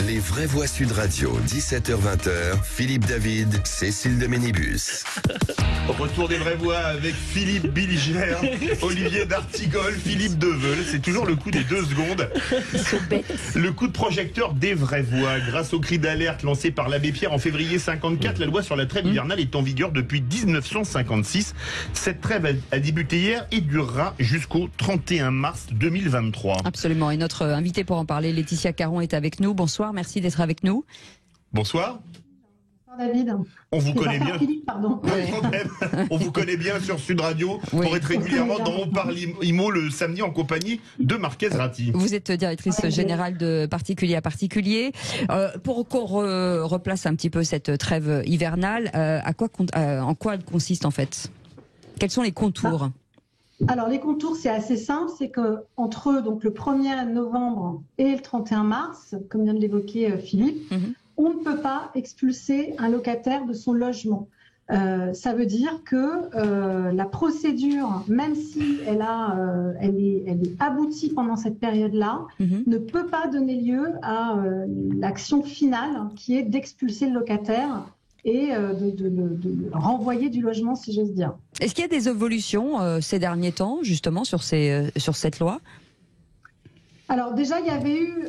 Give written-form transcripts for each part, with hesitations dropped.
Les vraies voix Sud Radio, 17h-20h, Philippe David, Cécile de Ménibus. Retour des vraies voix avec Philippe Bilger, Olivier d'Artigol, Philippe Deveul. C'est toujours le coup des 2 secondes. Le coup de projecteur des vraies voix. Grâce au cri d'alerte lancé par l'abbé Pierre en février 54, la loi sur la trêve hivernale est en vigueur depuis 1956. Cette trêve a débuté hier et durera jusqu'au 31 mars 2023. Absolument. Et notre invitée pour en parler, Laetitia Caron, est avec nous. Bonsoir, merci d'être avec nous. Bonsoir. David. On vous connaît bien. Philippe, pardon. On vous connaît bien sur Sud Radio pour être régulièrement dans On parle IMO le samedi en compagnie de Marquez Ratti. Vous êtes directrice générale de Particulier à Particulier. Pour qu'on replace un petit peu cette trêve hivernale, en quoi elle consiste en fait? Quels sont les contours? Alors les contours, c'est assez simple, c'est que entre donc le 1er novembre et le 31 mars, comme vient de l'évoquer Philippe, on ne peut pas expulser un locataire de son logement. Ça veut dire que la procédure, même si elle est aboutie pendant cette période-là, ne peut pas donner lieu à l'action finale qui est d'expulser le locataire et de renvoyer du logement, si j'ose dire. Est-ce qu'il y a des évolutions ces derniers temps, justement, sur cette loi ? Alors déjà, il y avait eu,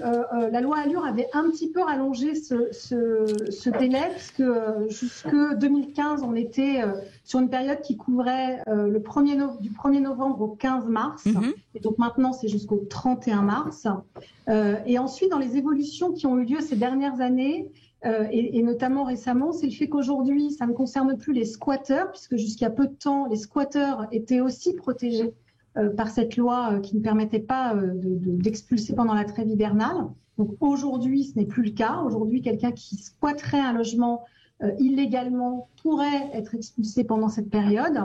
la loi Allure avait un petit peu rallongé ce délai, puisque jusque 2015, on était sur une période qui couvrait du 1er novembre au 15 mars, et donc maintenant c'est jusqu'au 31 mars. Et ensuite, dans les évolutions qui ont eu lieu ces dernières années, et notamment récemment, c'est le fait qu'aujourd'hui, ça ne concerne plus les squatteurs, puisque jusqu'à peu de temps, les squatteurs étaient aussi protégés par cette loi qui ne permettait pas d'expulser pendant la trêve hivernale. Donc aujourd'hui, ce n'est plus le cas. Aujourd'hui, quelqu'un qui squatterait un logement illégalement pourrait être expulsé pendant cette période.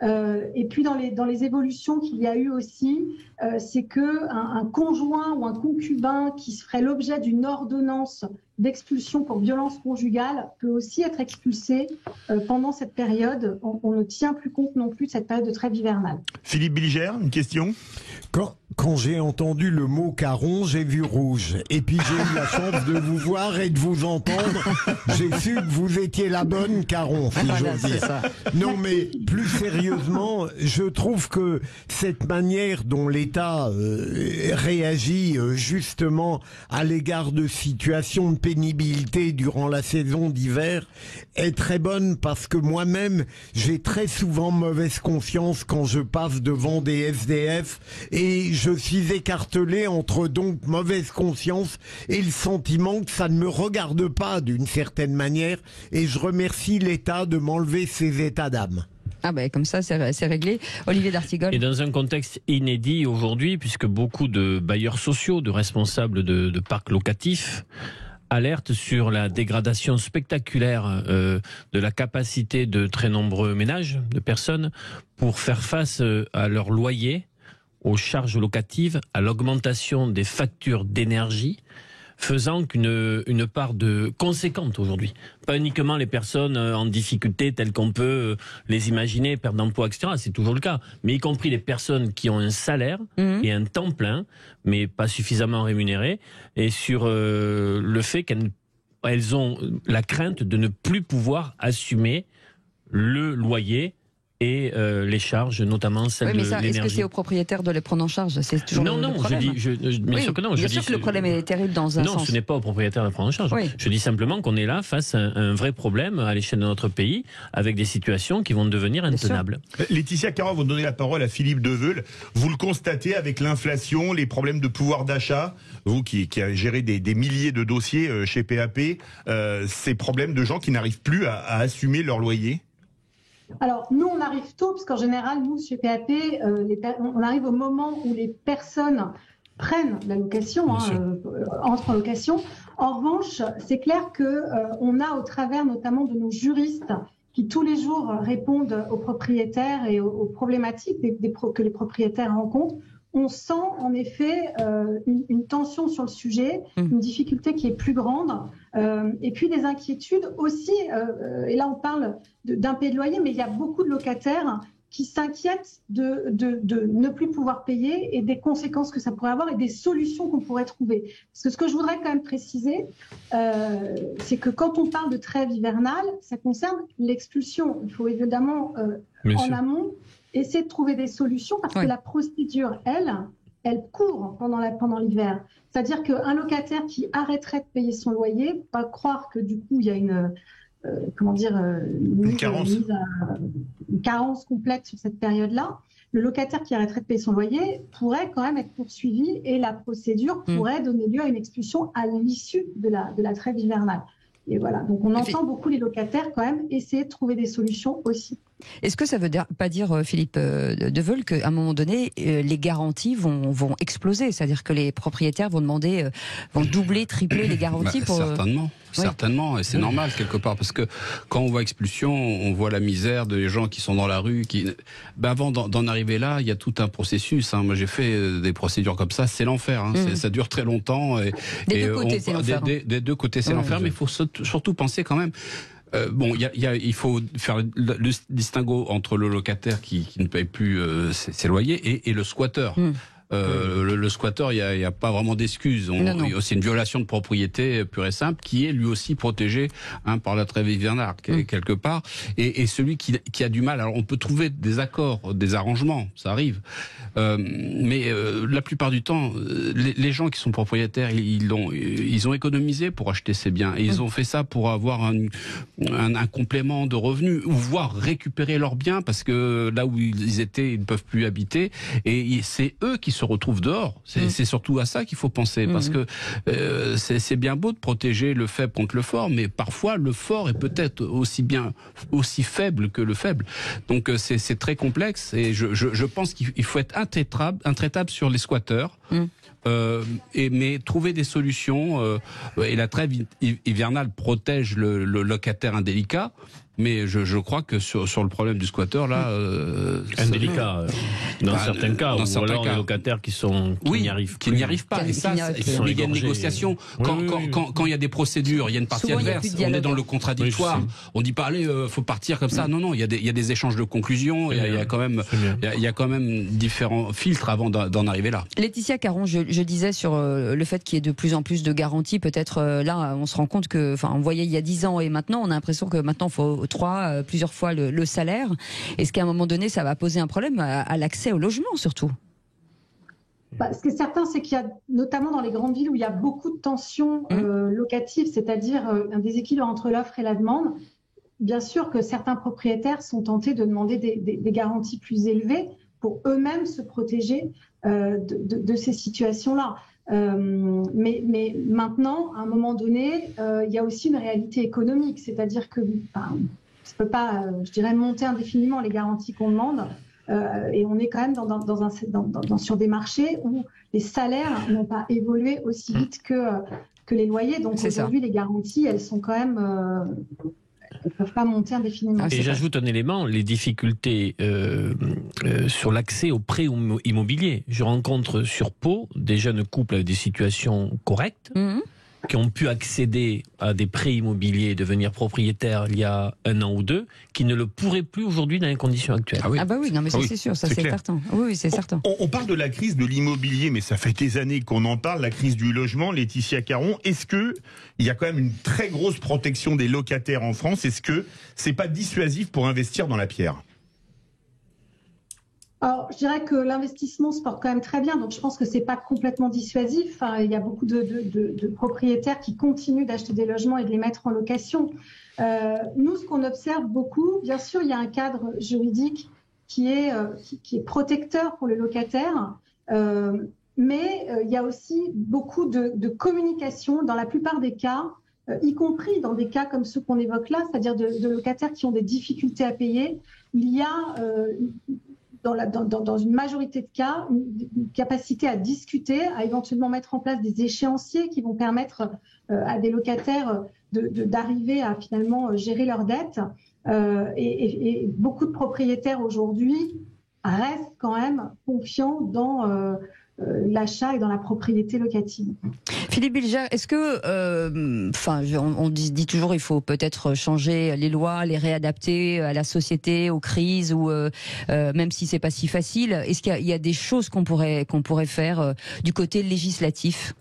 Et puis dans les évolutions qu'il y a eu aussi, c'est qu'un conjoint ou un concubin qui ferait l'objet d'une ordonnance d'expulsion pour violence conjugale peut aussi être expulsé pendant cette période. On ne tient plus compte non plus de cette période de trêve hivernale. Philippe Bilger, une question ? Quand j'ai entendu le mot Caron, j'ai vu rouge. Et puis j'ai eu la chance de vous voir et de vous entendre. J'ai su que vous étiez la bonne Caron, si j'ose dire. Ça. Non, mais plus sérieusement, je trouve que cette manière dont l'État réagit justement à l'égard de situations de pénibilité durant la saison d'hiver est très bonne, parce que moi-même, j'ai très souvent mauvaise conscience quand je passe devant des SDF et je suis écartelé entre donc mauvaise conscience et le sentiment que ça ne me regarde pas d'une certaine manière, et je remercie l'État de m'enlever ces états d'âme. Ah ben comme ça c'est réglé. Olivier d'Artigol. Et dans un contexte inédit aujourd'hui, puisque beaucoup de bailleurs sociaux, de responsables de parcs locatifs alertent sur la dégradation spectaculaire de la capacité de très nombreux ménages, de personnes, pour faire face à leur loyer, aux charges locatives, à l'augmentation des factures d'énergie, faisant qu'une part conséquente aujourd'hui, pas uniquement les personnes en difficulté telles qu'on peut les imaginer, perte d'emploi, etc., c'est toujours le cas, mais y compris les personnes qui ont un salaire et un temps plein, mais pas suffisamment rémunéré, et sur le fait qu'elles ont la crainte de ne plus pouvoir assumer le loyer et les charges, notamment celles de l'énergie. Est-ce que c'est aux propriétaires de les prendre en charge? C'est toujours le problème. Bien sûr que non. Bien sûr que le problème est terrible dans un sens. Non, ce n'est pas aux propriétaires de prendre en charge. Oui. Je dis simplement qu'on est là face à un vrai problème à l'échelle de notre pays, avec des situations qui vont devenir intenables. Laetitia Caron, vous donnez la parole à Philippe Deveul. Vous le constatez avec l'inflation, les problèmes de pouvoir d'achat, vous qui avez géré des milliers de dossiers chez PAP, ces problèmes de gens qui n'arrivent plus à assumer leur loyer? Alors, nous, on arrive tôt, parce qu'en général, nous, chez PAP, on arrive au moment où les personnes prennent la location, entrent en location. En revanche, c'est clair qu'on a, au travers notamment de nos juristes, qui tous les jours répondent aux propriétaires et aux problématiques que les propriétaires rencontrent, on sent en effet une tension sur le sujet, une difficulté qui est plus grande, et puis des inquiétudes aussi, et là on parle d'impayés de loyer, mais il y a beaucoup de locataires qui s'inquiètent de ne plus pouvoir payer et des conséquences que ça pourrait avoir et des solutions qu'on pourrait trouver. Parce que ce que je voudrais quand même préciser, c'est que quand on parle de trêve hivernale, ça concerne l'expulsion. Il faut évidemment, en amont, essayer de trouver des solutions parce que la procédure, elle court pendant l'hiver. C'est-à-dire qu'un locataire qui arrêterait de payer son loyer, pas croire que du coup il y a une carence complète sur cette période-là. Le locataire qui arrêterait de payer son loyer pourrait quand même être poursuivi et la procédure pourrait donner lieu à une expulsion à l'issue de la trêve hivernale. Et voilà, donc on entend beaucoup les locataires quand même essayer de trouver des solutions aussi. Est-ce que ça veut pas dire, Philippe Deveul, qu'à un moment donné, les garanties vont exploser? C'est-à-dire que les propriétaires vont demander, vont doubler, tripler les garanties pour... Certainement, et c'est normal quelque part, parce que quand on voit expulsion, on voit la misère des gens qui sont dans la rue. Avant d'en arriver là, il y a tout un processus. Moi, j'ai fait des procédures comme ça, c'est l'enfer. Ça dure très longtemps. Des deux côtés, c'est l'enfer. Des deux côtés, c'est l'enfer, mais il faut surtout penser quand même. Il faut faire le distinguo entre le locataire qui ne paye plus ses loyers et le squatteur. Le squatteur, il n'y a pas vraiment d'excuse. C'est une violation de propriété pure et simple qui est lui aussi protégé par la trêve hivernale quelque part. Et celui qui a du mal, alors on peut trouver des accords, des arrangements, ça arrive. Mais la plupart du temps, les gens qui sont propriétaires, ils ont économisé pour acheter ces biens. Et ils ont fait ça pour avoir un complément de revenus, ou voire récupérer leurs biens, parce que là où ils étaient, ils ne peuvent plus habiter. Et c'est eux qui se retrouvent dehors. C'est surtout à ça qu'il faut penser, parce que c'est bien beau de protéger le faible contre le fort, mais parfois le fort est peut-être aussi faible que le faible. Donc c'est très complexe, et je pense qu'il faut être intraitable sur les squatteurs. Mais trouver des solutions, et la trêve hivernale protège le locataire indélicat. Mais je crois que sur le problème du squatteur, là... indélica, dans certains cas, ou alors les locataires qui n'y arrivent pas. Et ça, il y a une négociation. Quand il y a des procédures, il y a une partie adverse, on est dans le contradictoire. On dit pas, allez, faut partir comme ça. Non, il y a des échanges de conclusions, il y a quand même différents filtres avant d'en arriver là. Laetitia Caron, je disais sur le fait qu'il y ait de plus en plus de garanties, peut-être là, on se rend compte que, on voyait il y a 10 ans et maintenant, on a l'impression que maintenant, il faut plusieurs fois le salaire. Est-ce qu'à un moment donné, ça va poser un problème à l'accès au logement, surtout? Ce qui est certain, c'est qu'il y a, notamment dans les grandes villes où il y a beaucoup de tensions locatives, c'est-à-dire un déséquilibre entre l'offre et la demande, bien sûr que certains propriétaires sont tentés de demander des garanties plus élevées pour eux-mêmes se protéger de ces situations-là. Mais maintenant, à un moment donné, il y a aussi une réalité économique, c'est-à-dire que ça ne peut pas, je dirais, monter indéfiniment les garanties qu'on demande, et on est quand même sur des marchés où les salaires n'ont pas évolué aussi vite que les loyers. Donc aujourd'hui, les garanties, elles sont quand même... Elles ne peuvent pas monter indéfiniment. Et j'ajoute un élément, les difficultés sur l'accès aux prêts immobiliers. Je rencontre sur Pau des jeunes couples avec des situations correctes, qui ont pu accéder à des prêts immobiliers et devenir propriétaires il y a 1 an ou 2, qui ne le pourraient plus aujourd'hui dans les conditions actuelles. Ah bah oui, non mais ça c'est sûr, ça c'est certain. Oui, c'est certain. On parle de la crise de l'immobilier, mais ça fait des années qu'on en parle, la crise du logement. Laetitia Caron, est-ce que il y a quand même une très grosse protection des locataires en France? Est-ce que c'est pas dissuasif pour investir dans la pierre? Alors, je dirais que l'investissement se porte quand même très bien, donc je pense que c'est pas complètement dissuasif. Il y a beaucoup de propriétaires qui continuent d'acheter des logements et de les mettre en location. Nous, ce qu'on observe beaucoup, bien sûr, il y a un cadre juridique qui est protecteur pour le locataire, mais il y a aussi beaucoup de communication dans la plupart des cas, y compris dans des cas comme ceux qu'on évoque là, c'est-à-dire de locataires qui ont des difficultés à payer. Il y a dans une majorité de cas, une capacité à discuter, à éventuellement mettre en place des échéanciers qui vont permettre à des locataires d'arriver à finalement gérer leurs dettes. Et beaucoup de propriétaires aujourd'hui restent quand même confiants dans l'achat et dans la propriété locative. Philippe Bilger, est-ce que, on dit toujours il faut peut-être changer les lois, les réadapter à la société, aux crises, ou même si c'est pas si facile, est-ce qu'il y a des choses qu'on pourrait faire du côté législatif ?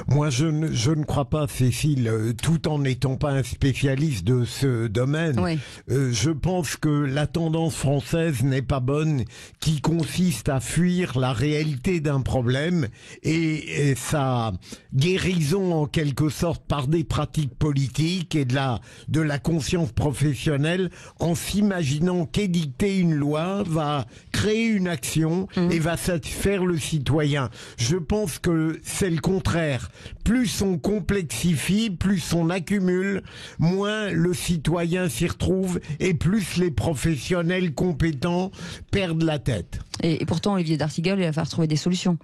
Moi, je ne crois pas, Cécile, tout en n'étant pas un spécialiste de ce domaine. Oui. Je pense que la tendance française n'est pas bonne, qui consiste à fuir la réalité d'un problème et sa guérison en quelque sorte par des pratiques politiques et de la conscience professionnelle, en s'imaginant qu'édicter une loi va créer une action et va satisfaire le citoyen. Je pense que c'est le contraire. Plus on complexifie, plus on accumule, moins le citoyen s'y retrouve et plus les professionnels compétents perdent la tête. Et pourtant, Olivier d'Artigol, il va falloir trouver des solutions.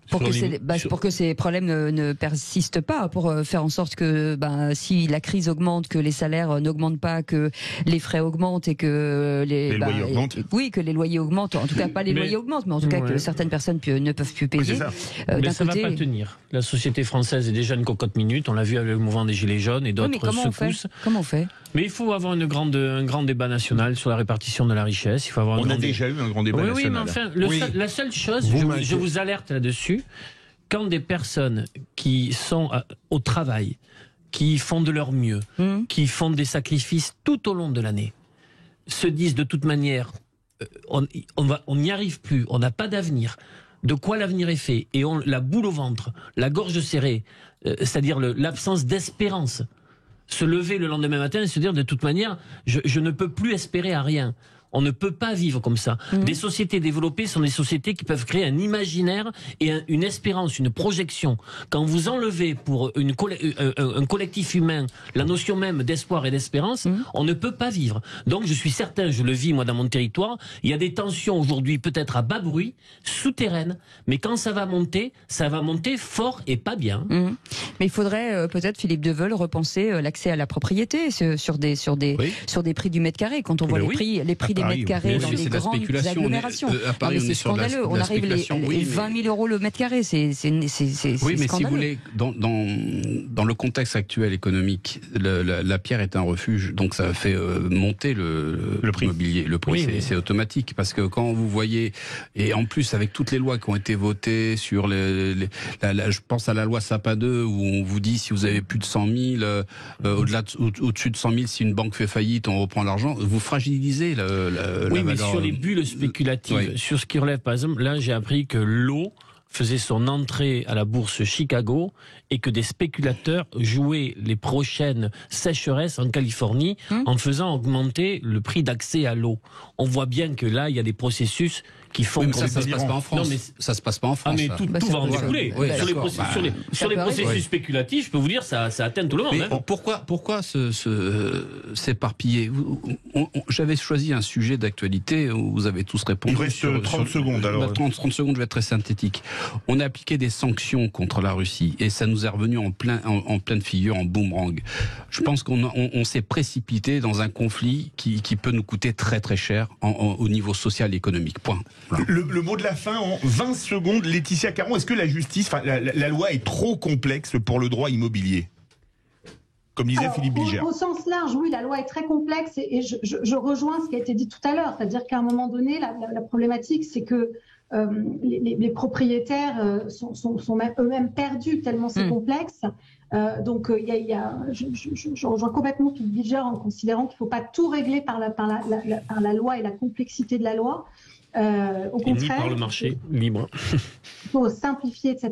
Pour que ces problèmes ne persistent pas, pour faire en sorte que si la crise augmente, que les salaires n'augmentent pas, que les frais augmentent et que les loyers augmentent. Oui, que les loyers augmentent. En tout cas, pas les loyers augmentent, mais en tout cas que certaines personnes ne peuvent plus payer. Mais ça ne va pas tenir. La société française est déjà une cocotte minute. On l'a vu avec le mouvement des Gilets jaunes et d'autres secousses. Comment on fait ? Mais il faut avoir un grand débat national sur la répartition de la richesse. Il faut avoir on a déjà eu un grand débat national. Mais enfin, la seule chose, je vous alerte là-dessus, quand des personnes qui sont au travail, qui font de leur mieux, qui font des sacrifices tout au long de l'année, se disent de toute manière, on n'y arrive plus, on n'a pas d'avenir. De quoi l'avenir est fait ? Et on la boule au ventre, la gorge serrée, c'est-à-dire l'absence d'espérance. Se lever le lendemain matin et se dire de toute manière, je ne peux plus espérer à rien. On ne peut pas vivre comme ça. Des sociétés développées sont des sociétés qui peuvent créer un imaginaire et une espérance, une projection. Quand vous enlevez pour un collectif humain la notion même d'espoir et d'espérance, on ne peut pas vivre. Donc je suis certain, je le vis moi dans mon territoire, il y a des tensions aujourd'hui peut-être à bas bruit, souterraines, mais quand ça va monter fort et pas bien. Mais il faudrait peut-être, Philippe Deveul, repenser l'accès à la propriété sur des prix du mètre carré. Quand on voit les prix des mètres carrés dans les grandes agglomérations. À Paris, c'est scandaleux. On arrive les 20 000 € le mètre carré. C'est mais scandaleux. Si vous voulez, dans le contexte actuel économique, la pierre est un refuge, donc ça fait monter le prix immobilier. Le prix, c'est automatique, parce que quand vous voyez, et en plus avec toutes les lois qui ont été votées sur je pense à la loi Sapin 2, où on vous dit si vous avez plus de 100 000, au-dessus de 100 000, si une banque fait faillite, on reprend l'argent. Vous fragilisez mais sur les bulles spéculatives, sur ce qui relève, par exemple, là j'ai appris que l'eau faisait son entrée à la bourse Chicago et que des spéculateurs jouaient les prochaines sécheresses en Californie en faisant augmenter le prix d'accès à l'eau. On voit bien que là, il y a des processus qui font... mais ça se passe pas en France. Non, mais ça se passe pas en France. Mais tout va en découler. Sur les processus spéculatifs, je peux vous dire, ça atteint tout le monde. Mais pourquoi s'éparpiller ? J'avais choisi un sujet d'actualité où vous avez tous répondu. Il reste 30 secondes alors. 30 secondes, je vais être très synthétique. On a appliqué des sanctions contre la Russie et ça nous est revenu en pleine figure, en boomerang. Je pense qu'on s'est précipité dans un conflit qui peut nous coûter très très cher au niveau social et économique. Point. Voilà. Le mot de la fin en 20 secondes, Laetitia Caron, est-ce que la justice, la loi est trop complexe pour le droit immobilier ? Comme disait Philippe Bilger. Au sens large, oui, la loi est très complexe et je rejoins ce qui a été dit tout à l'heure, c'est-à-dire qu'à un moment donné, la problématique, c'est que les propriétaires sont eux-mêmes perdus tellement c'est complexe. Donc, je rejoins complètement Philippe Bilger en considérant qu'il ne faut pas tout régler par la loi et la complexité de la loi. Au contraire, ni par le marché libre. Il faut simplifier, etc.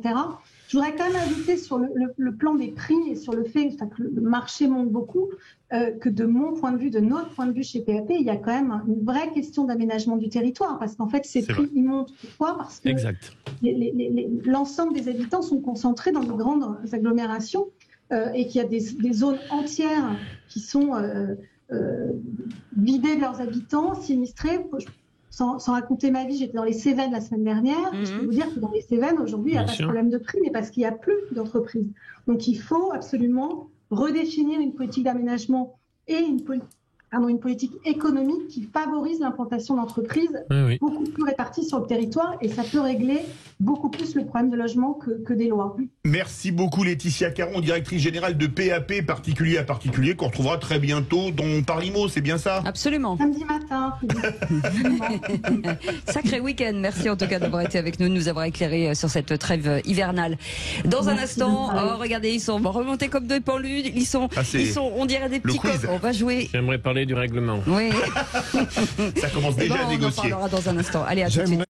Je voudrais quand même ajouter sur le plan des prix et sur le fait que le marché monte beaucoup, que de mon point de vue, de notre point de vue chez PAP, il y a quand même une vraie question d'aménagement du territoire, parce qu'en fait, ces prix, ils montent. Pourquoi ? Parce que l'ensemble des habitants sont concentrés dans de grandes agglomérations et qu'il y a des zones entières qui sont vidées de leurs habitants, sinistrées. Sans raconter ma vie, j'étais dans les Cévennes la semaine dernière. Je peux vous dire que dans les Cévennes, aujourd'hui, il n'y a pas de problème de prix, mais parce qu'il n'y a plus d'entreprises. Donc, il faut absolument redéfinir une politique d'aménagement et une une politique économique qui favorise l'implantation d'entreprises beaucoup plus réparties sur le territoire, et ça peut régler beaucoup plus le problème de logement que des lois. Merci beaucoup Laetitia Caron, directrice générale de PAP, particulier à particulier, qu'on retrouvera très bientôt dans Parlimo, c'est bien ça? Absolument. Samedi matin. Sacré week-end. Merci en tout cas d'avoir été avec nous, de nous avoir éclairé sur cette trêve hivernale. Dans un instant, regardez, ils sont remontés comme deux pendus, ils sont, on dirait des petits coqs. On va jouer. J'aimerais parler du règlement. Oui. Ça commence déjà à négocier. On en parlera dans un instant. Allez, à tout de suite.